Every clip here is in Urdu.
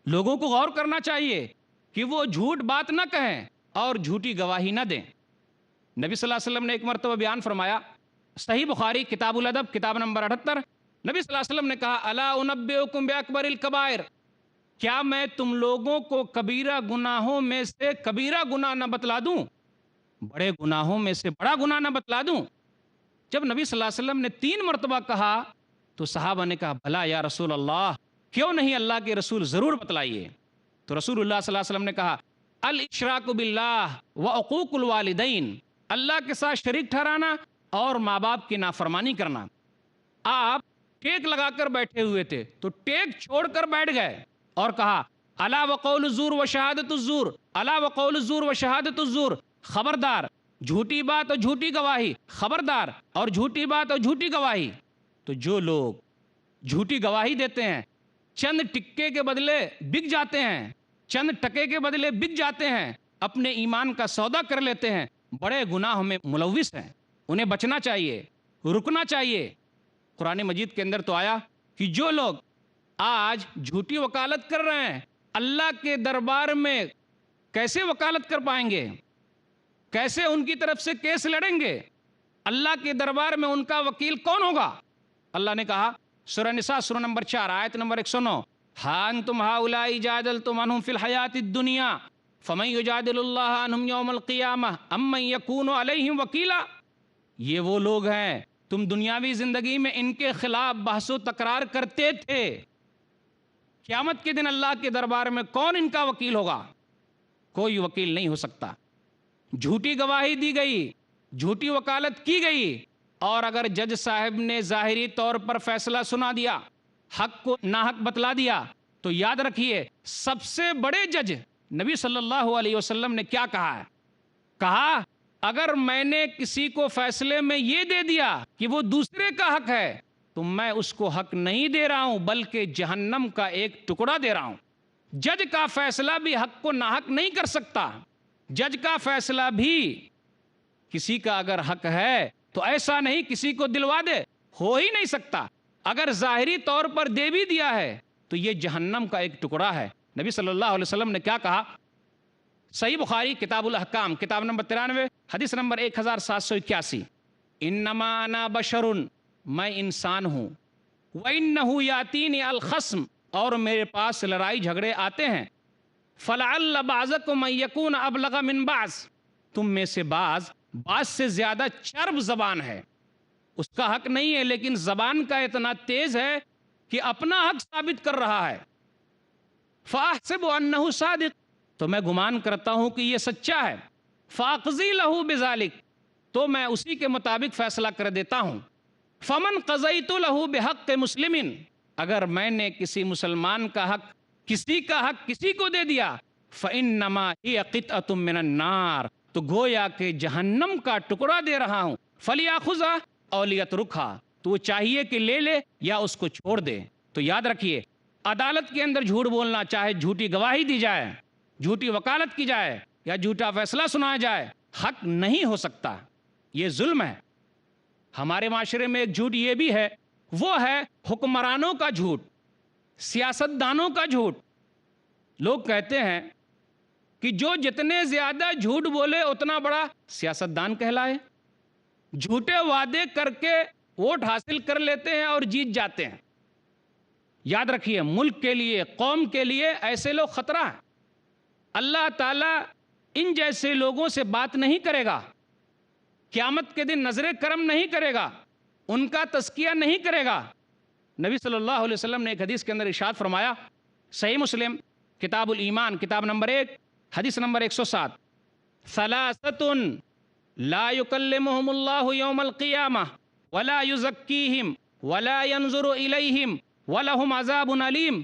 لوگوں کو غور کرنا چاہیے کہ وہ جھوٹ بات نہ کہیں اور جھوٹی گواہی نہ دیں۔ نبی صلی اللہ علیہ وسلم نے ایک مرتبہ بیان فرمایا، صحیح بخاری کتاب الادب کتاب نمبر 78، نبی صلی اللہ علیہ وسلم نے کہا الا انبئکم باکبر الکبائر، کیا میں تم لوگوں کو کبیرہ گناہوں میں سے کبیرہ گناہ نہ بتلا دوں، بڑے گناہوں میں سے بڑا گناہ نہ بتلا دوں؟ جب نبی صلی اللہ علیہ وسلم نے 3 مرتبہ کہا تو صحابہ نے کہا بھلا یا رسول اللہ، کیوں نہیں اللہ کے رسول، ضرور بتلائیے۔ تو رسول اللہ صلی اللہ علیہ وسلم نے کہا الاشراک باللہ وعقوق الوالدین، اللہ کے ساتھ شریک ٹھہرانا اور ماں باپ کی نافرمانی کرنا۔ آپ ٹیک لگا کر بیٹھے ہوئے تھے تو ٹیک چھوڑ کر بیٹھ گئے اور کہا الا وقول الزور وشہادت الزور، الا وقول الزور وشہادت الزور، خبردار جھوٹی بات اور جھوٹی گواہی، خبردار اور جھوٹی بات اور جھوٹی گواہی۔ تو جو لوگ جھوٹی گواہی دیتے ہیں، چند ٹکے کے بدلے بک جاتے ہیں، چند ٹکے کے بدلے بک جاتے ہیں، اپنے ایمان کا سودا کر لیتے ہیں، بڑے گناہوں میں ملوث ہیں، انہیں بچنا چاہیے، رکنا چاہیے۔ قرآن مجید کے اندر تو آیا کہ جو لوگ آج جھوٹی وکالت کر رہے ہیں، اللہ کے دربار میں کیسے وکالت کر پائیں گے؟ کیسے ان کی طرف سے کیس لڑیں گے؟ اللہ کے دربار میں ان کا وکیل کون ہوگا؟ اللہ نے کہا سورہ نساء سورہ نمبر 4 آیت نمبر 109، ہاں انتم ہؤلاء جادلتم عنہم فی الحیاۃ الدنیا فمن یجادل اللہ عنہم یوم القیامہ ام من یکون علیہم وکیلا، یہ وہ لوگ ہیں تم دنیاوی زندگی میں ان کے خلاف بحث و تکرار کرتے تھے، قیامت کے دن اللہ کے دربار میں کون ان کا وکیل ہوگا؟ کوئی وکیل نہیں ہو سکتا۔ جھوٹی گواہی دی گئی، جھوٹی وکالت کی گئی، اور اگر جج صاحب نے ظاہری طور پر فیصلہ سنا دیا، حق کو ناحق بتلا دیا، تو یاد رکھیے سب سے بڑے جج نبی صلی اللہ علیہ وسلم نے کیا کہا ہے؟ کہا اگر میں نے کسی کو فیصلے میں یہ دے دیا کہ وہ دوسرے کا حق ہے تو میں اس کو حق نہیں دے رہا ہوں بلکہ جہنم کا ایک ٹکڑا دے رہا ہوں۔ جج کا فیصلہ بھی حق کو ناحق نہیں کر سکتا۔ جج کا فیصلہ بھی کسی کا اگر حق ہے تو ایسا نہیں کسی کو دلوا دے، ہو ہی نہیں سکتا۔ اگر ظاہری طور پر دے بھی دیا ہے تو یہ جہنم کا ایک ٹکڑا ہے۔ نبی صلی اللہ علیہ وسلم نے کیا کہا؟ صحیح بخاری کتاب الاحکام کتاب نمبر 93 حدیث نمبر 1781، انما انا بشر، میں انسان ہوں، وانہ یاتینی الخصم، اور میرے پاس لڑائی جھگڑے آتے ہیں، فلعل بعضکم من یکون ابلغ من بعض، تم میں سے بعض سے زیادہ چرب زبان ہے، اس کا حق نہیں ہے لیکن زبان کا اتنا تیز ہے کہ اپنا حق ثابت کر رہا ہے، فاحسب انہ صادق، تو میں گمان کرتا ہوں کہ یہ سچا ہے، فاقضی لہ بذالک، تو میں اسی کے مطابق فیصلہ کر دیتا ہوں، فمن قضیت لہ بحق مسلم، اگر میں نے کسی مسلمان کا حق کسی کو دے دیا، فانما ہی قطعۃ من النار، تو گویا کہ جہنم کا ٹکڑا دے رہا ہوں، فلیاخذھا او لیترکھا، تو وہ چاہیے کہ لے لے یا اس کو چھوڑ دے۔ تو یاد رکھیے عدالت کے اندر جھوٹ بولنا، چاہے جھوٹی گواہی دی جائے، جھوٹی وکالت کی جائے یا جھوٹا فیصلہ سنایا جائے، حق نہیں ہو سکتا، یہ ظلم ہے۔ ہمارے معاشرے میں ایک جھوٹ یہ بھی ہے، وہ ہے حکمرانوں کا جھوٹ، سیاست دانوں کا جھوٹ۔ لوگ کہتے ہیں کہ جو جتنے زیادہ جھوٹ بولے اتنا بڑا سیاست دان کہلائے، جھوٹے وعدے کر کے ووٹ حاصل کر لیتے ہیں اور جیت جاتے ہیں۔ یاد رکھیے ملک کے لیے، قوم کے لیے ایسے لوگ خطرہ ہیں۔ اللہ تعالیٰ ان جیسے لوگوں سے بات نہیں کرے گا، قیامت کے دن نظر کرم نہیں کرے گا، ان کا تزکیہ نہیں کرے گا۔ نبی صلی اللہ علیہ وسلم نے ایک حدیث کے اندر ارشاد فرمایا، صحیح مسلم کتاب الایمان کتاب نمبر 1 حدیث نمبر 107، ثلاثۃ لا یکلمہم اللہ یوم القیامہ ولا یزکیہم ولا ینظر الیہم ولہم عذاب علیم،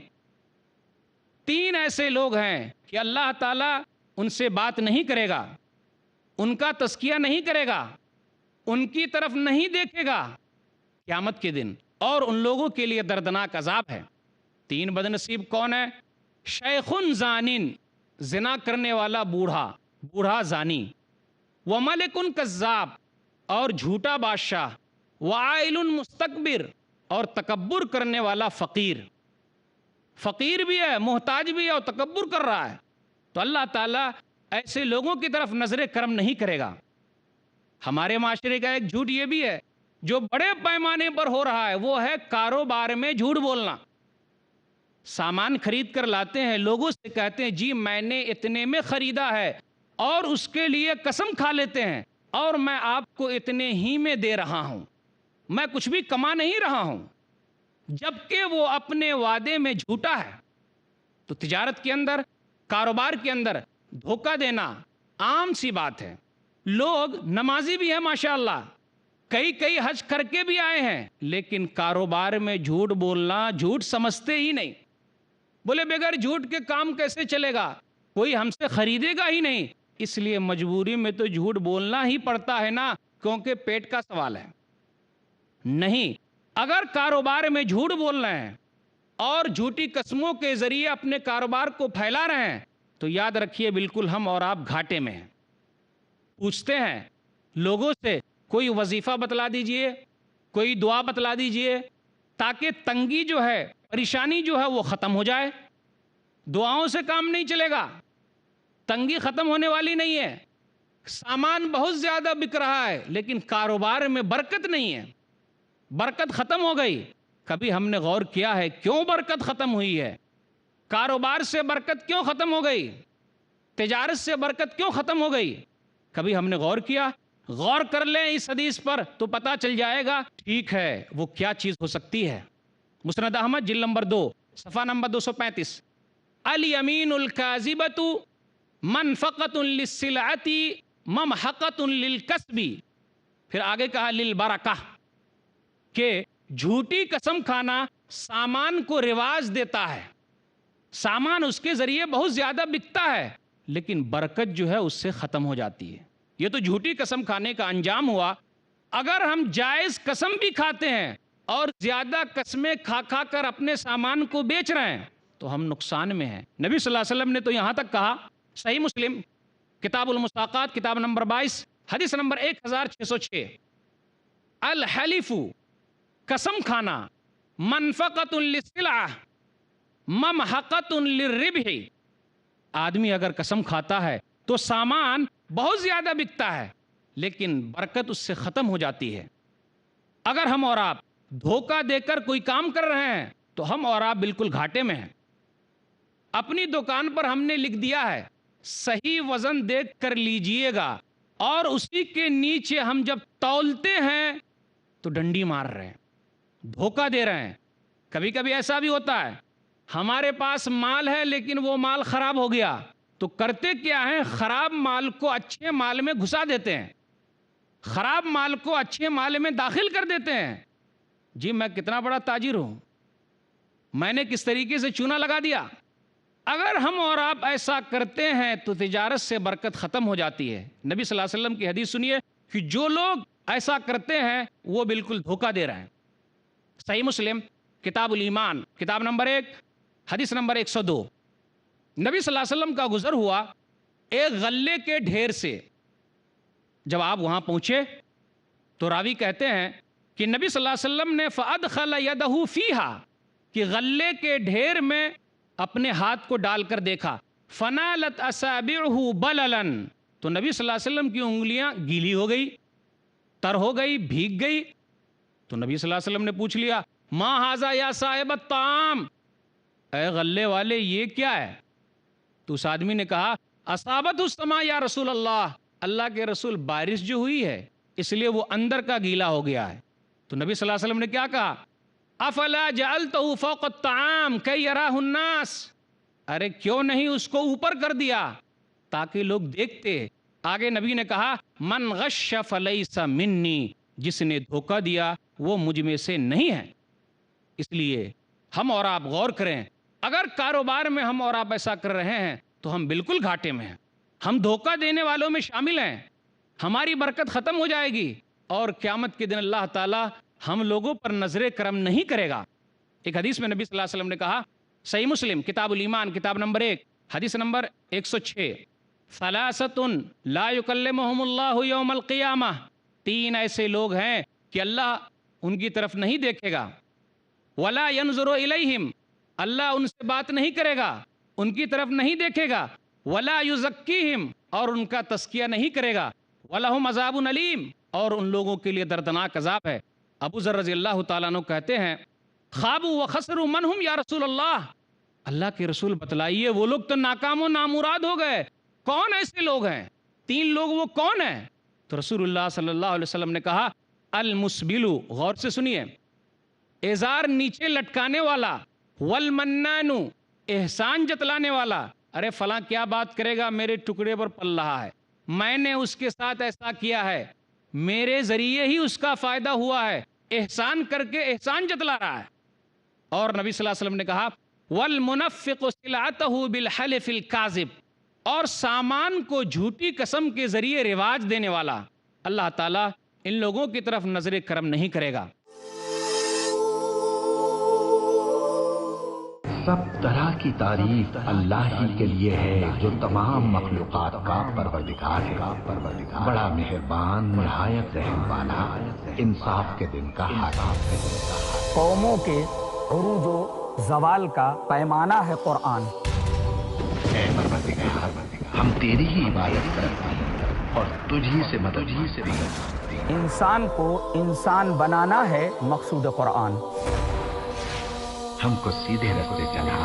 3 ایسے لوگ ہیں کہ اللہ تعالیٰ ان سے بات نہیں کرے گا، ان کا تزکیہ نہیں کرے گا، ان کی طرف نہیں دیکھے گا قیامت کے دن، اور ان لوگوں کے لیے دردناک عذاب ہے۔ 3 بدنصیب کون ہے؟ شیخ زانن، زنا کرنے والا بوڑھا زانی، وملک کذاب، اور جھوٹا بادشاہ، وعائل مستکبر، اور تکبر کرنے والا فقیر۔ فقیر بھی ہے، محتاج بھی ہے اور تکبر کر رہا ہے، تو اللہ تعالیٰ ایسے لوگوں کی طرف نظر کرم نہیں کرے گا۔ ہمارے معاشرے کا ایک جھوٹ یہ بھی ہے جو بڑے پیمانے پر ہو رہا ہے، وہ ہے کاروبار میں جھوٹ بولنا۔ سامان خرید کر لاتے ہیں، لوگوں سے کہتے ہیں جی میں نے اتنے میں خریدا ہے، اور اس کے لیے قسم کھا لیتے ہیں اور میں آپ کو اتنے ہی میں دے رہا ہوں، میں کچھ بھی کما نہیں رہا ہوں، جبکہ وہ اپنے وعدے میں جھوٹا ہے۔ تو تجارت کے اندر، کاروبار کے اندر دھوکہ دینا عام سی بات ہے۔ لوگ نمازی بھی ہیں ماشاءاللہ، کئی حج کر کے بھی آئے ہیں، لیکن کاروبار میں جھوٹ بولنا جھوٹ سمجھتے ہی نہیں۔ بولے بغیر جھوٹ کے کام کیسے چلے گا، کوئی ہم سے خریدے گا ہی نہیں، اس لیے مجبوری میں تو جھوٹ بولنا ہی پڑتا ہے نا، کیونکہ پیٹ کا سوال ہے۔ نہیں، اگر کاروبار میں جھوٹ بول رہے ہیں اور جھوٹی قسموں کے ذریعے اپنے کاروبار کو پھیلا رہے ہیں تو یاد رکھیے بالکل ہم اور آپ گھاٹے میں ہیں۔ پوچھتے ہیں لوگوں سے کوئی وظیفہ بتلا دیجئے، کوئی دعا بتلا دیجئے تاکہ تنگی جو ہے، پریشانی جو ہے وہ ختم ہو جائے۔ دعاؤں سے کام نہیں چلے گا، تنگی ختم ہونے والی نہیں ہے۔ سامان بہت زیادہ بک رہا ہے لیکن کاروبار میں برکت نہیں ہے، برکت ختم ہو گئی۔ کبھی ہم نے غور کیا ہے کیوں برکت ختم ہوئی ہے؟ کاروبار سے برکت کیوں ختم ہو گئی؟ تجارت سے برکت کیوں ختم ہو گئی؟ کبھی ہم نے غور کیا؟ غور کر لیں اس حدیث پر تو پتا چل جائے گا ٹھیک ہے وہ کیا چیز ہو سکتی ہے۔ مسند احمد جلد نمبر 2 صفحہ نمبر 235، الیمین الکاذبۃ منفقۃ للسلعۃ ممحقۃ للکسب، پھر آگے کہا للبرکہ، کہ جھوٹی قسم کھانا سامان کو رواج دیتا ہے، سامان اس کے ذریعے بہت زیادہ بکتا ہے لیکن برکت جو ہے اس سے ختم ہو جاتی ہے۔ یہ تو جھوٹی قسم کھانے کا انجام ہوا۔ اگر ہم جائز قسم بھی کھاتے ہیں اور زیادہ قسمیں کھا کھا کر اپنے سامان کو بیچ رہے ہیں تو ہم نقصان میں ہیں۔ نبی صلی اللہ علیہ وسلم نے تو یہاں تک کہا، صحیح مسلم کتاب المساقات کتاب نمبر 22 حدیث نمبر 1606، الحلف، قسم کھانا، منفقۃ للسلعہ ممحقۃ للربح، آدمی اگر قسم کھاتا ہے تو سامان بہت زیادہ بکتا ہے لیکن برکت اس سے ختم ہو جاتی ہے۔ اگر ہم اور آپ دھوکہ دے کر کوئی کام کر رہے ہیں تو ہم اور آپ بالکل گھاٹے میں ہیں۔ اپنی دکان پر ہم نے لکھ دیا ہے صحیح وزن دیکھ کر لیجئے گا، اور اسی کے نیچے ہم جب تولتے ہیں تو ڈنڈی مار رہے ہیں، دھوکہ دے رہے ہیں۔ کبھی کبھی ایسا بھی ہوتا ہے ہمارے پاس مال ہے لیکن وہ مال خراب ہو گیا تو کرتے کیا ہیں، خراب مال کو اچھے مال میں گھسا دیتے ہیں، خراب مال کو اچھے مال میں داخل کر دیتے ہیں۔ جی میں کتنا بڑا تاجر ہوں، میں نے کس طریقے سے چونا لگا دیا۔ اگر ہم اور آپ ایسا کرتے ہیں تو تجارت سے برکت ختم ہو جاتی ہے۔ نبی صلی اللہ علیہ وسلم کی حدیث سنیے کہ جو لوگ ایسا کرتے ہیں وہ بالکل دھوکہ دے رہے ہیں۔ صحیح مسلم کتاب الایمان کتاب نمبر 1 حدیث نمبر 102، نبی صلی اللہ علیہ وسلم کا گزر ہوا ایک غلے کے ڈھیر سے۔ جب آپ وہاں پہنچے تو راوی کہتے ہیں کہ نبی صلی اللہ علیہ وسلم نے فَأَدْخَلَ يَدَهُ فِيهَا، کہ غلے کے ڈھیر میں اپنے ہاتھ کو ڈال کر دیکھا، فَنَالَتْ أَصَابِعُهُ بَلَلًا، تو نبی صلی اللہ علیہ وسلم کی انگلیاں گیلی ہو گئی، تر ہو گئی، بھیگ گئی۔ تو نبی صلی اللہ علیہ وسلم نے پوچھ لیا ما ھذا یا صاحب الطعام، اے غلے والے یہ کیا ہے؟ تو اس آدمی نے کہا اصابت السماء یا رسول اللہ، اللہ کے رسول بارش جو ہوئی ہے اس لیے وہ اندر کا گیلا ہو گیا ہے۔ تو نبی صلی اللہ علیہ وسلم نے کیا کہا، افلا جعلتہ فوق الطعام کی یراہ الناس، ارے کیوں نہیں اس کو اوپر کر دیا تاکہ لوگ دیکھتے۔ آگے نبی نے کہا من غش فلیس منی، جس نے دھوکہ دیا وہ مجھ میں سے نہیں ہے۔ اس لیے ہم اور آپ غور کریں، اگر کاروبار میں ہم اور آپ ایسا کر رہے ہیں تو ہم بالکل گھاٹے میں ہیں، ہم دھوکہ دینے والوں میں شامل ہیں، ہماری برکت ختم ہو جائے گی اور قیامت کے دن اللہ تعالی ہم لوگوں پر نظر کرم نہیں کرے گا۔ ایک حدیث میں نبی صلی اللہ علیہ وسلم نے کہا، صحیح مسلم کتاب الایمان کتاب نمبر 1 حدیث نمبر 106، ثلاثۃ لا یکلمہم اللہ یوم القیامہ، 3 ایسے لوگ ہیں کہ اللہ ان کی طرف نہیں دیکھے گا، ولا ینظر الیہم، اللہ ان سے بات نہیں کرے گا، ان کی طرف نہیں دیکھے گا، ولا یزکیہم، اور ان کا تزکیہ نہیں کرے گا، ولہم عذاب علیم، اور ان لوگوں کے لیے دردناک عذاب ہے۔ ابو ذر رضی اللہ تعالیٰ عنہ کہتے ہیں خوابوا وخسروا من ہم یا رسول اللہ، اللہ کے رسول بتلائیے وہ لوگ تو ناکام و نامراد ہو گئے، کون ایسے لوگ ہیں؟ 3 لوگ وہ کون ہیں؟ تو رسول اللہ صلی اللہ علیہ وسلم نے کہا المسبلو، غور سے سنیے، ازار نیچے لٹکانے والا، والمنانو، احسان جتلانے والا، ارے فلاں کیا بات کرے گا، میرے ٹکڑے پر پل رہا ہے، میں نے اس کے ساتھ ایسا کیا ہے، میرے ذریعے ہی اس کا فائدہ ہوا ہے، احسان کر کے احسان جتلا رہا ہے۔ اور نبی صلی اللہ علیہ وسلم نے کہا والمنفق سلعته بالحلف الكاذب، اور سامان کو جھوٹی قسم کے ذریعے رواج دینے والا، اللہ تعالیٰ ان لوگوں کی طرف نظر کرم نہیں کرے گا۔ سب طرح کی تعریف اللہ ہی کے لیے ہے جو تمام مخلوقات کا پروردگار ہے، بڑا مہربان، نہایت رحم والا، انصاف کے دن کا حاکم ہے۔ قوموں کے عروج و زوال کا پیمانہ ہے قرآن۔ اے پروردگار، ہم تیری ہی عبادت کرتے ہیں اور تجھی سے مدد مانگتے ہیں۔ انسان کو انسان بنانا ہے مقصود قرآن۔ ہم کو سیدھے رستے چلا،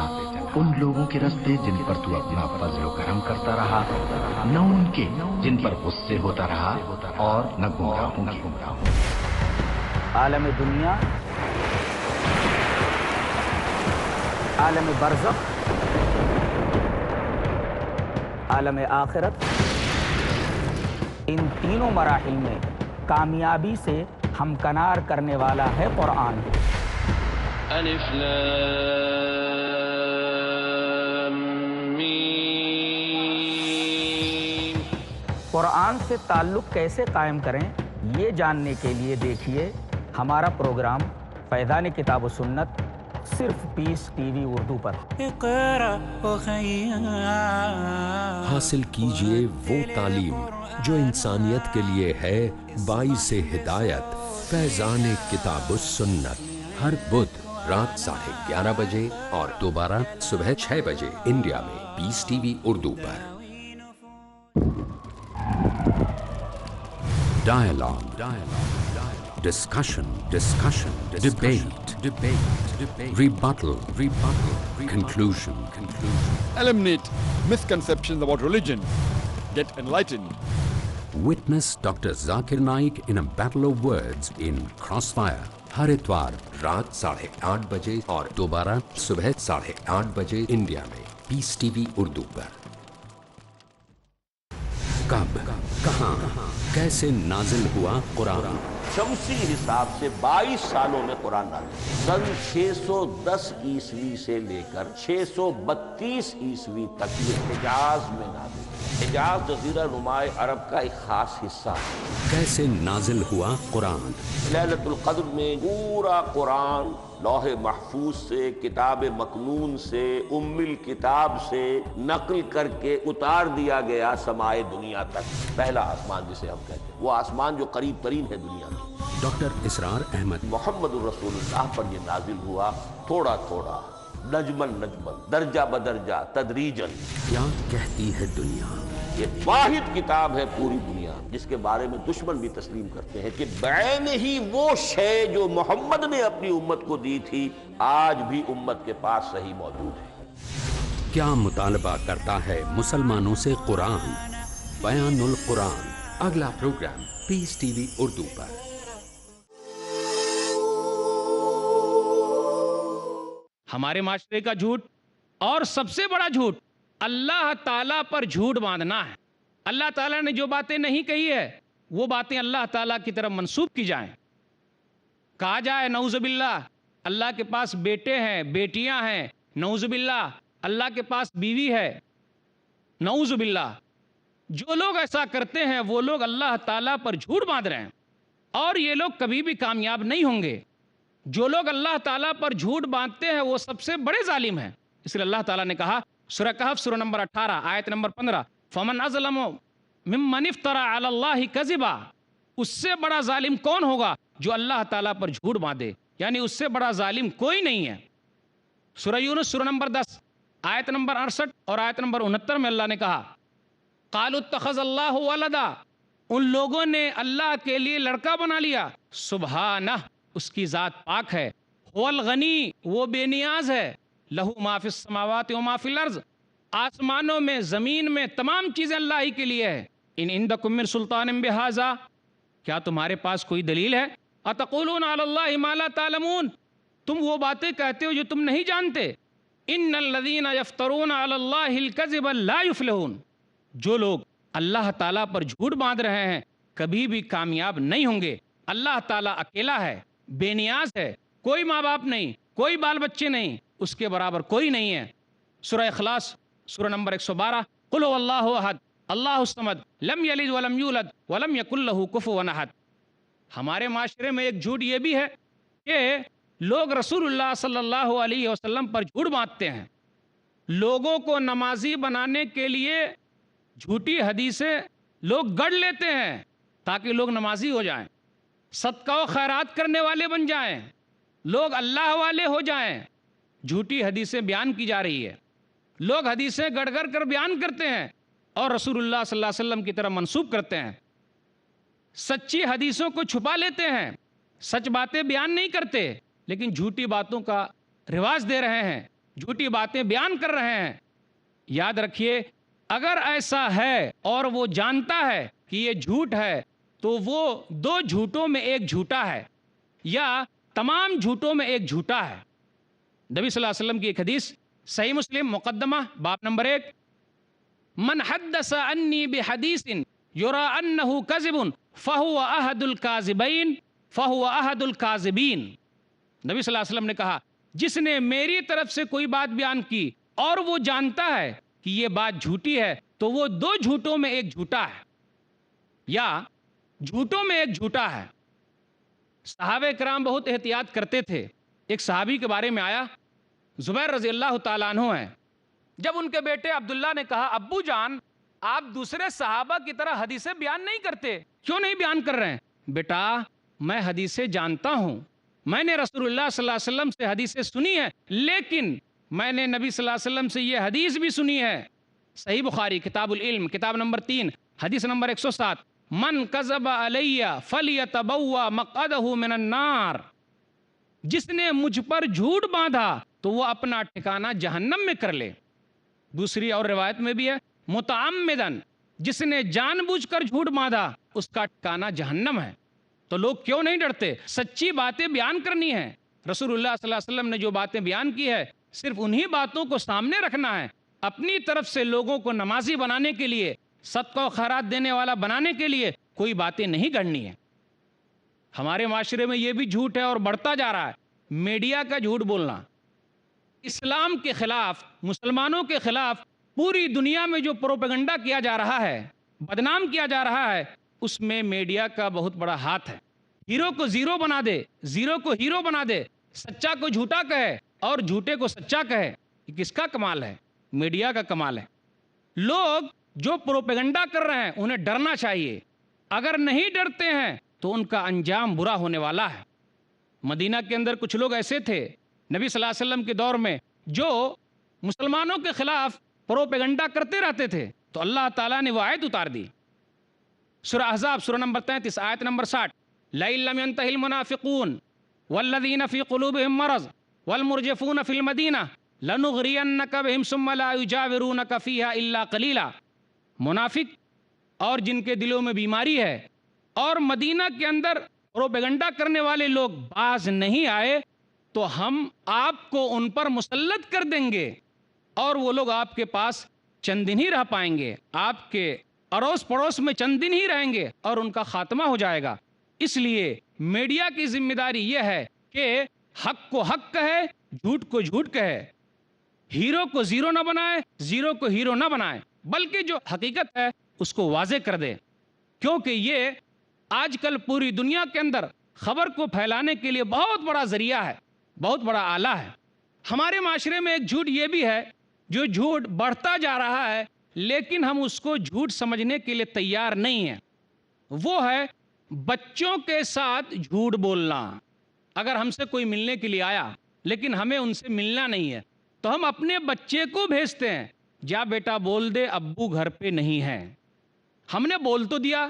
ان لوگوں کے رستے جن پر تو اپنا فضل و کرم کرتا رہا، نہ ان کے جن پر غصے ہوتا رہا، اور نہ گمراہوں کی۔ عالم دنیا، عالم برزخ، عالم آخرت، ان تینوں مراحل میں کامیابی سے ہمکنار کرنے والا ہے قرآن۔ الف لام میم۔ قرآن سے تعلق کیسے قائم کریں یہ جاننے کے لیے دیکھیے ہمارا پروگرام فیضان کتاب و سنت، صرف پیس ٹی وی اردو پر۔ حاصل کیجئے وہ تعلیم جو انسانیت کے لیے ہے باعث ہدایت۔ فیضان کتاب و سنت، ہر بدھ رات 11:30 بجے اور دوبارہ صبح 6 بجے انڈیا میں پیس ٹی وی اردو پر۔ Dialogue, discussion, debate, rebuttal, conclusion. Eliminate misconceptions about religion. Get enlightened. Witness Dr. Zakir Naik in a battle of words in Crossfire. ہر اتوار رات 8:30 بجے اور دوبارہ صبح 8:30 بجے انڈیا میں پیس ٹی وی اردو پر۔ کب، کہاں، کیسے نازل ہوا قرآن؟ شمسی حساب سے 22 سالوں میں قرآن نازل، سن 610 عیسوی سے لے کر 632 عیسوی تک یہ حجاز میں نازل۔ حجاز جزیرہ نمائے عرب کا ایک خاص حصہ ہے۔ کیسے نازل ہوا قرآن؟ لیلۃ القدر میں پورا قرآن لوح محفوظ سے، کتاب مکنون سے، ام الکتاب سے نقل کر کے اتار دیا گیا سمائے دنیا تک۔ پہلا آسمان جسے ہم کہتے ہیں، وہ آسمان جو قریب ترین ہے دنیا میں۔ ڈاکٹر اسرار احمد، محمد الرسول اللہ پر یہ نازل ہوا، تھوڑا تھوڑا، نجمن نجمن، درجہ بدرجہ، تدریجن۔ کیا کہتی ہے دنیا؟ یہ واحد کتاب ہے پوری دنیا جس کے بارے میں دشمن بھی تسلیم کرتے ہیں کہ بعین ہی وہ شے جو محمد نے اپنی امت کو دی تھی آج بھی امت کے پاس صحیح موجود ہے۔ کیا مطالبہ کرتا ہے مسلمانوں سے قرآن؟ بیان القرآن، اگلا پروگرام پیس ٹی وی اردو پر۔ ہمارے معاشرے کا جھوٹ اور سب سے بڑا جھوٹ اللہ تعالیٰ پر جھوٹ باندھنا ہے۔ اللہ تعالیٰ نے جو باتیں نہیں کہی ہے وہ باتیں اللہ تعالیٰ کی طرف منسوب کی جائیں۔ کہا جائے نعوذ باللہ اللہ کے پاس بیٹے ہیں، بیٹیاں ہیں، نعوذ باللہ اللہ کے پاس بیوی ہے، نعوذ باللہ۔ جو لوگ ایسا کرتے ہیں وہ لوگ اللہ تعالیٰ پر جھوٹ باندھ رہے ہیں، اور یہ لوگ کبھی بھی کامیاب نہیں ہوں گے۔ جو لوگ اللہ تعالیٰ پر جھوٹ باندھتے ہیں وہ سب سے بڑے ظالم ہیں۔ اس لیے اللہ تعالیٰ نے کہا سورہ کہف سورہ نمبر 18 آیت نمبر 15، فَمَنْ أَظْلَمُ مِمَّنِ افْتَرَى عَلَى اللَّهِ كَذِبًا، اس سے بڑا ظالم کون ہوگا جو اللہ تعالیٰ پر جھوٹ باندھے، یعنی اس سے بڑا ظالم کوئی نہیں ہے۔ سورہ یونس سورہ نمبر 10 آیت نمبر 68 اور آیت نمبر 69 میں اللہ نے کہا قالوا اتخذ اللہ ولدا، ان لوگوں نے اللہ کے لیے لڑکا بنا لیا، سبحانہ، اس کی ذات پاک ہے، هو الغنی، وہ بے نیاز ہے، لہو ما فی السماوات و ما فی الارض، آسمانوں میں زمین میں تمام چیزیں اللہ ہی کے لیے ہے، ان عندکم من سلطان بہذا، کیا تمہارے پاس کوئی دلیل ہے؟ اتقولون علی اللہ ما لا تعلمون، تم وہ باتیں کہتے ہو جو تم نہیں جانتے، ان الذین یفترون علی اللہ الکذب لا یفلحون، جو لوگ اللہ تعالیٰ پر جھوٹ باندھ رہے ہیں کبھی بھی کامیاب نہیں ہوں گے۔ اللہ تعالیٰ اکیلا ہے، بے نیاز ہے، کوئی ماں باپ نہیں، کوئی بال بچے نہیں، اس کے برابر کوئی نہیں ہے۔ سورہ اخلاص سورہ نمبر 112 قل هو اللہ احد اللہ الصمد لم یلد ولم یولد ولم یکن لہ کفوا احد۔ ہمارے معاشرے میں ایک جھوٹ یہ بھی ہے کہ لوگ رسول اللہ صلی اللہ علیہ وسلم پر جھوٹ باندھتے ہیں، لوگوں کو نمازی بنانے کے لیے جھوٹی حدیثیں لوگ گڑھ لیتے ہیں تاکہ لوگ نمازی ہو جائیں، صدقہ و خیرات کرنے والے بن جائیں، لوگ اللہ والے ہو جائیں۔ جھوٹی حدیثیں بیان کی جا رہی ہے، لوگ حدیثیں گڑھ گڑھ کر بیان کرتے ہیں اور رسول اللہ صلی اللہ علیہ وسلم کی طرف منسوب کرتے ہیں، سچی حدیثوں کو چھپا لیتے ہیں، سچ باتیں بیان نہیں کرتے لیکن جھوٹی باتوں کا رواج دے رہے ہیں، جھوٹی باتیں بیان کر رہے ہیں۔ یاد رکھیے، اگر ایسا ہے اور وہ جانتا ہے کہ یہ جھوٹ ہے تو وہ دو جھوٹوں میں ایک جھوٹا ہے یا تمام جھوٹوں میں ایک جھوٹا ہے۔ نبی صلی اللہ علیہ وسلم کی ایک حدیث صحیح مسلم مقدمہ باب نمبر 1 من حدث انی بحدیث یرا انہ کذب فہو احد الکاذبین فہو احد الکاذبین۔ نبی صلی اللہ علیہ وسلم نے کہا جس نے میری طرف سے کوئی بات بیان کی اور وہ جانتا ہے کہ یہ بات جھوٹی ہے تو وہ دو جھوٹوں میں ایک جھوٹا ہے یا جھوٹوں میں ایک جھوٹا ہے۔ صحابہ کرام بہت احتیاط کرتے تھے۔ ایک صحابی کے بارے میں آیا، زبیر رضی اللہ تعالیٰ عنہ ہیں، جب ان کے بیٹے عبداللہ نے کہا ابو جان آپ دوسرے صحابہ کی طرح حدیثیں بیان نہیں کرتے، کیوں نہیں بیان کر رہے ہیں؟ بیٹا میں حدیثیں جانتا ہوں، میں نے رسول اللہ صلی اللہ علیہ وسلم سے حدیثیں سنی ہیں، لیکن میں نے نبی صلی اللہ علیہ وسلم سے یہ حدیث بھی سنی ہے۔ صحیح بخاری کتاب العلم کتاب نمبر 3 حدیث نمبر 107 من کذب علی فلیتبوأ مقعدہ من النار، جس نے مجھ پر جھوٹ باندھا تو وہ اپنا ٹھکانہ جہنم میں کر لے۔ دوسری اور روایت میں بھی ہے متعمدن، جس نے جان بوجھ کر جھوٹ باندھا اس کا ٹھکانہ جہنم ہے۔ تو لوگ کیوں نہیں ڈرتے؟ سچی باتیں بیان کرنی ہے۔ رسول اللہ صلی اللہ علیہ وسلم نے جو باتیں بیان کی ہے صرف انہی باتوں کو سامنے رکھنا ہے، اپنی طرف سے لوگوں کو نمازی بنانے کے لیے، صدقہ و خیرات دینے والا بنانے کے لیے کوئی باتیں نہیں گڑھنی ہے۔ ہمارے معاشرے میں یہ بھی جھوٹ ہے اور بڑھتا جا رہا ہے، میڈیا کا جھوٹ بولنا، اسلام کے خلاف، مسلمانوں کے خلاف پوری دنیا میں جو پروپیگنڈا کیا جا رہا ہے، بدنام کیا جا رہا ہے، اس میں میڈیا کا بہت بڑا ہاتھ ہے۔ ہیرو کو زیرو بنا دے، زیرو کو ہیرو بنا دے، سچا کو جھوٹا کہے اور جھوٹے کو سچا کہے، یہ کس کا کمال ہے؟ میڈیا کا کمال ہے۔ لوگ جو پروپیگنڈا کر رہے ہیں انہیں ڈرنا چاہیے، اگر نہیں ڈرتے ہیں تو ان کا انجام برا ہونے والا ہے۔ مدینہ کے اندر کچھ لوگ ایسے تھے نبی صلی اللہ علیہ وسلم کے دور میں جو مسلمانوں کے خلاف پروپیگنڈا کرتے رہتے تھے، تو اللہ تعالیٰ نے وہ آیت اتار دی، سورہ احزاب سورہ نمبر 33 آیت نمبر 60 لَإِن لَّمْ يَنْتَهِ الْمُنَافِقُونَ وَالَّذِينَ فِي قُلُوبِهِم مَّرَضٌ وَالْمُرْجِفُونَ فِي الْمَدِينَةِ لَنُغْرِيَنَّكَ بِهِمْ ثُمَّ لَا يُجَاوِرُونَكَ فِيهَا إِلَّا قَلِيلًا۔ منافق اور جن کے دلوں میں بیماری ہے اور مدینہ کے اندر پروپیگنڈا کرنے والے لوگ باز نہیں آئے تو ہم آپ کو ان پر مسلط کر دیں گے اور وہ لوگ آپ کے پاس چند دن ہی رہ پائیں گے، آپ کے اڑوس پڑوس میں چند دن ہی رہیں گے اور ان کا خاتمہ ہو جائے گا۔ اس لیے میڈیا کی ذمہ داری یہ ہے کہ حق کو حق کہے، جھوٹ کو جھوٹ کہے، ہیرو کو زیرو نہ بنائے، زیرو کو ہیرو نہ بنائے، بلکہ جو حقیقت ہے اس کو واضح کر دے، کیونکہ یہ آج کل پوری دنیا کے اندر خبر کو پھیلانے کے لیے بہت بڑا ذریعہ ہے، بہت بڑا آلہ ہے۔ ہمارے معاشرے میں ایک جھوٹ یہ بھی ہے جو جھوٹ بڑھتا جا رہا ہے لیکن ہم اس کو جھوٹ سمجھنے کے لیے تیار نہیں ہیں، وہ ہے بچوں کے ساتھ جھوٹ بولنا۔ اگر ہم سے کوئی ملنے کے لیے آیا لیکن ہمیں ان سے ملنا نہیں ہے، تو ہم اپنے بچے کو بھیجتے ہیں، جا بیٹا بول دے ابو گھر پہ نہیں ہے۔ ہم نے بول تو دیا،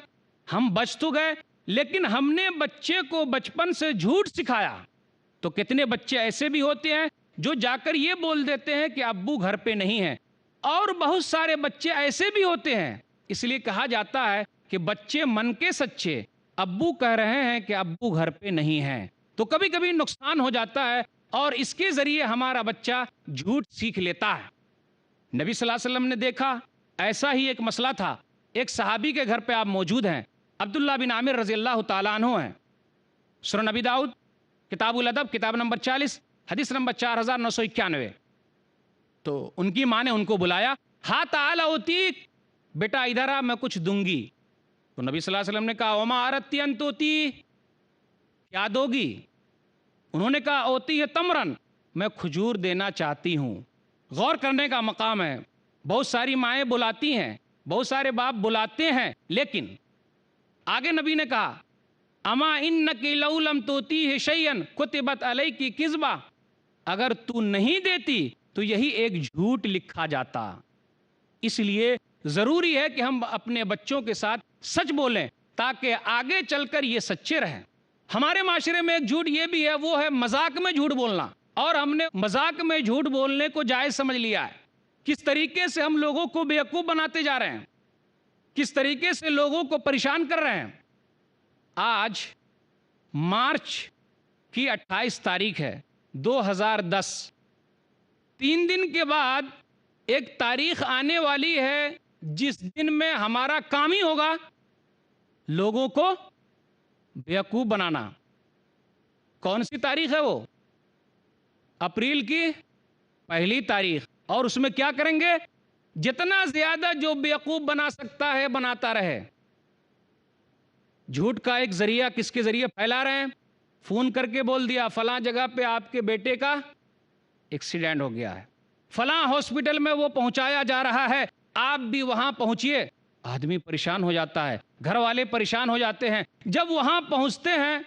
ہم بچ تو گئے، لیکن ہم نے بچے کو بچپن سے جھوٹ سکھایا۔ تو کتنے بچے ایسے بھی ہوتے ہیں جو جا کر یہ بول دیتے ہیں کہ ابو گھر پہ نہیں ہے، اور بہت سارے بچے ایسے بھی ہوتے ہیں، اس لیے کہا جاتا ہے کہ بچے من کے سچے، ابو کہہ رہے ہیں کہ ابو گھر پہ نہیں ہے، تو کبھی کبھی نقصان ہو جاتا ہے، اور اس کے ذریعے ہمارا بچہ جھوٹ سیکھ لیتا ہے۔ نبی صلی اللہ علیہ وسلم نے دیکھا، ایسا ہی ایک مسئلہ تھا، ایک صحابی کے گھر پہ آپ موجود ہیں، عبداللہ بن عامر رضی اللہ تعالیٰ عنہ ہیں، سنن نبی داؤد کتاب الادب کتاب نمبر 40 حدیث نمبر 4991۔ تو ان کی ماں نے ان کو بلایا، ہاں تعالی اوتیک، بیٹا ادھر آ میں کچھ دوں گی۔ تو نبی صلی اللہ علیہ وسلم نے کہا وما اردتی ان توتی، کیا دو گی؟ انہوں نے کہا اوتی ہے تمرن، میں کھجور دینا چاہتی ہوں۔ غور کرنے کا مقام ہے، بہت ساری مائیں بلاتی ہیں، بہت سارے باپ بلاتے ہیں، لیکن آگے نبی نے کہا اما انکی لو لم توتیہ شیئا کتبت علیکی کذبہ، اگر تو نہیں دیتی تو یہی ایک جھوٹ لکھا جاتا۔ اس لیے ضروری ہے کہ ہم اپنے بچوں کے ساتھ سچ بولیں تاکہ آگے چل کر یہ سچے رہیں۔ ہمارے معاشرے میں ایک جھوٹ یہ بھی ہے، وہ ہے مذاق میں جھوٹ بولنا، اور ہم نے مذاق میں جھوٹ بولنے کو جائز سمجھ لیا ہے۔ کس طریقے سے ہم لوگوں کو بیوقوف بناتے جا رہے ہیں، کس طریقے سے لوگوں کو پریشان کر رہے ہیں۔ آج مارچ کی 28 تاریخ ہے 2010، 3 دن کے بعد ایک تاریخ آنے والی ہے جس دن میں ہمارا کام ہی ہوگا لوگوں کو بیوقوف بنانا۔ کون سی تاریخ ہے وہ؟ اپریل کی 1 تاریخ، اور اس میں کیا کریں گے؟ جتنا زیادہ جو بیوقوف بنا سکتا ہے بناتا رہے۔ جھوٹ کا ایک ذریعہ کس کے ذریعے پھیلا رہے ہیں؟ فون کر کے بول دیا فلاں جگہ پہ آپ کے بیٹے کا ایکسیڈنٹ ہو گیا ہے، فلاں ہاسپٹل میں وہ پہنچایا جا رہا ہے، آپ بھی وہاں پہنچیے۔ آدمی پریشان ہو جاتا ہے، گھر والے پریشان ہو جاتے ہیں، جب وہاں پہنچتے ہیں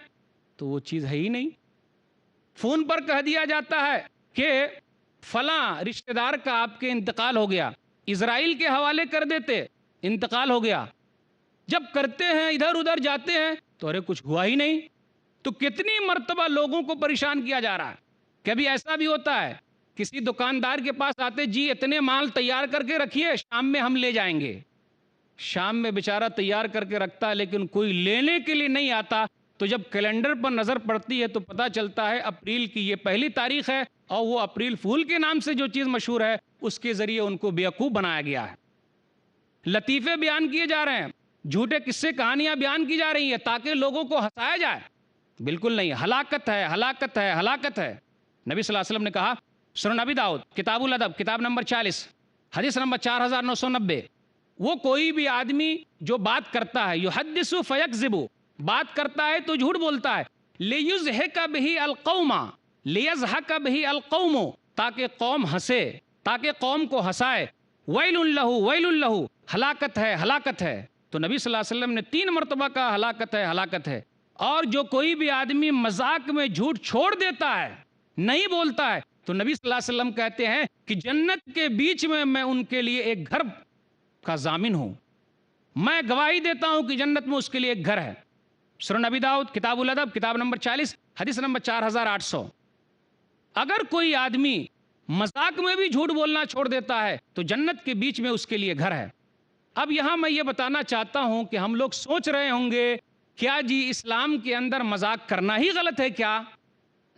تو وہ چیز ہے ہی نہیں۔ فون پر کہہ دیا جاتا ہے کہ فلاں رشتہ دار کا آپ کے انتقال ہو گیا، اسرائیل کے حوالے کر دیتے، انتقال ہو گیا۔ جب کرتے ہیں ادھر ادھر جاتے ہیں تو ارے کچھ ہوا ہی نہیں۔ تو کتنی مرتبہ لوگوں کو پریشان کیا جا رہا ہے۔ کبھی ایسا بھی ہوتا ہے کسی دکاندار کے پاس آتے، جی اتنے مال تیار کر کے رکھیے شام میں ہم لے جائیں گے۔ شام میں بیچارہ تیار کر کے رکھتا ہے لیکن کوئی لینے کے لیے نہیں آتا، تو جب کیلنڈر پر نظر پڑتی ہے تو پتہ چلتا ہے اپریل کی یہ 1 تاریخ ہے، اور وہ اپریل فول کے نام سے جو چیز مشہور ہے اس کے ذریعے ان کو بیوقوف بنایا گیا ہے۔ لطیفے بیان کیے جا رہے ہیں، جھوٹے قصے کہانیاں بیان کی جا رہی ہیں تاکہ لوگوں کو ہنسایا جائے۔ بالکل نہیں، ہلاکت ہے، ہلاکت ہے، ہلاکت ہے۔ نبی صلی اللہ علیہ وسلم نے کہا، سنن نبی داؤد کتاب الادب کتاب نمبر 40 حدیث نمبر 4990، وہ کوئی بھی آدمی جو بات کرتا ہے یحدث فیکذب، بات کرتا ہے تو جھوٹ بولتا ہے، لیضحک بہ القوم، لیضحک بہ القوم، تاکہ قوم ہنسے، تاکہ قوم کو ہنسائے، ویل لہ ویل لہ، ہلاکت ہے، ہلاکت ہے۔ تو نبی صلی اللہ علیہ وسلم نے 3 مرتبہ کہا ہلاکت ہے، ہلاکت ہے۔ اور جو کوئی بھی آدمی مذاق میں جھوٹ چھوڑ دیتا ہے، نہیں بولتا ہے، تو نبی صلی اللہ علیہ وسلم کہتے ہیں کہ جنت کے بیچ میں ان کے لیے ایک گھر کا ضامن ہوں، میں گواہی دیتا ہوں کہ جنت میں اس کے لیے ایک گھر ہے۔ سنن نبی داؤد کتاب الادب کتاب نمبر 40 حدیث نمبر 4800۔ اگر کوئی آدمی مذاق میں بھی جھوٹ بولنا چھوڑ دیتا ہے تو جنت کے بیچ میں اس کے لیے گھر ہے۔ اب یہاں میں یہ بتانا چاہتا ہوں کہ ہم لوگ سوچ رہے ہوں گے کیا جی اسلام کے اندر مذاق کرنا ہی غلط ہے کیا؟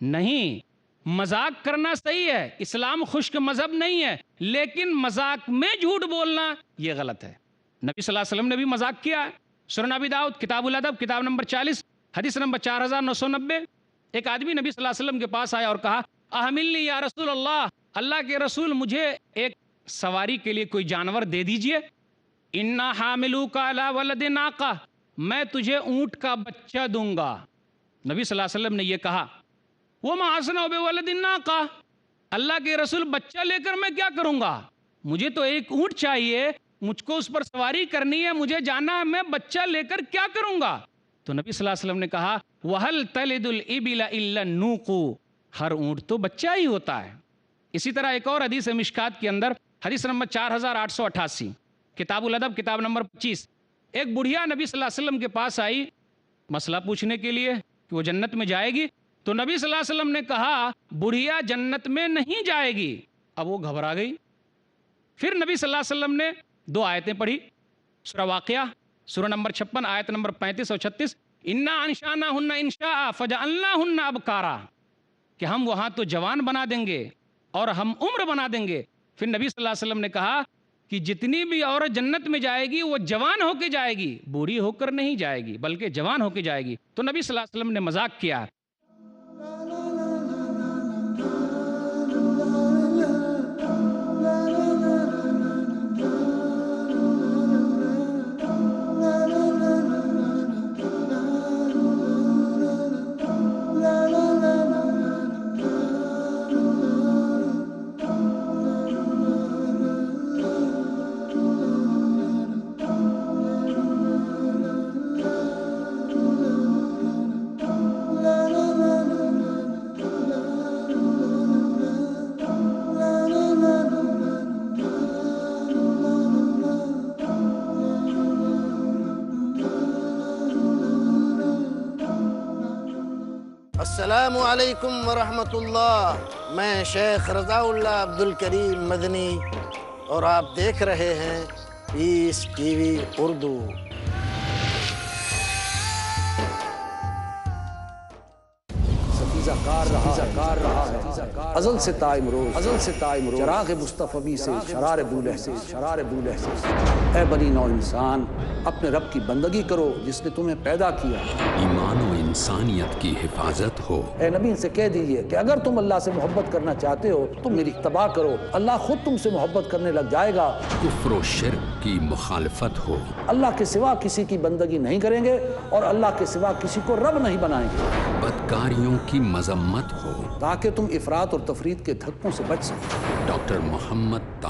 نہیں، مذاق کرنا صحیح ہے، اسلام خشک مذہب نہیں ہے، لیکن مذاق میں جھوٹ بولنا یہ غلط ہے۔ نبی صلی اللہ علیہ وسلم نے بھی مذاق کیا ہے۔ سنن نبی داؤد کتاب الادب کتاب نمبر 40 حدیث نمبر 4990، ایک آدمی نبی صلی اللہ علیہ وسلم کے پاس آیا اور کہا احملنی یا رسول اللہ، اللہ کے رسول مجھے ایک سواری کے لیے کوئی جانور دے دیجئے۔ انا حاملوک علی ولد ناقہ، میں تجھے اونٹ کا بچہ دوں گا۔ نبی صلی اللہ علیہ وسلم نے یہ کہا وما اصنع بولد الناقہ، اللہ کے رسول بچہ لے کر میں کیا کروں گا؟ مجھے تو ایک اونٹ چاہیے، مجھ کو اس پر سواری کرنی ہے، مجھے جانا ہے، میں بچہ لے کر کیا کروں گا؟ تو نبی صلی اللہ علیہ وسلم نے کہا وَهَلْ تَلِدُ الْإِبِلَ إِلَّا النُّوقُ، ہر اونٹ تو بچہ ہی ہوتا ہے. اسی طرح ایک اور حدیث مشکات کے اندر، حدیث نمبر 4888، کتاب الادب کتاب نمبر 25، ایک بڑھیا نبی صلی اللہ علیہ وسلم کے پاس آئی مسئلہ پوچھنے کے لیے کہ وہ جنت میں جائے گی. تو نبی صلی اللہ علیہ وسلم نے کہا بڑھیا جنت میں نہیں جائے گی. اب وہ گھبرا گئی. پھر نبی صلی اللہ علیہ وسلم نے 2 آیتیں پڑھی، سورہ واقعہ سورہ نمبر 56 آیت نمبر 35 اور 36، انا انشاناہن انشاء فجعلناہن ابکارا، کہ ہم وہاں تو جوان بنا دیں گے اور ہم عمر بنا دیں گے. پھر نبی صلی اللہ علیہ وسلم نے کہا کہ جتنی بھی عورت جنت میں جائے گی وہ جوان ہو کے جائے گی، بوڑھی ہو کر نہیں جائے گی بلکہ جوان ہو کے جائے گی. تو نبی صلی اللہ علیہ وسلم نے مذاق کیا. السلام علیکم ورحمۃ اللہ. میں شیخ رضا اللہ عبد الکریم مدنی اور آپ دیکھ رہے ہیں پیس ٹی وی اردو. کار رہا ہے ازل سے تا امروز چراغ مصطفی سے شرار بولہ سے. اے بنی نو انسان، اپنے رب کی بندگی کرو جس نے تمہیں پیدا کیا. ایمان و انسانیت کی حفاظت ہو. اے نبی سے کہہ دیجئے کہ اگر تم اللہ سے محبت کرنا چاہتے ہو تم میری اتباع کرو، اللہ خود تم سے محبت کرنے لگ جائے گا. کفر و شرک کی مخالفت ہو. اللہ کے سوا کسی کی بندگی نہیں کریں گے اور اللہ کے سوا کسی کو رب نہیں بنائیں گے. بدکاریوں کی مذمت ہو تاکہ تم افراط اور تفریط کے دھکوں سے بچ سکو. ڈاکٹر محمد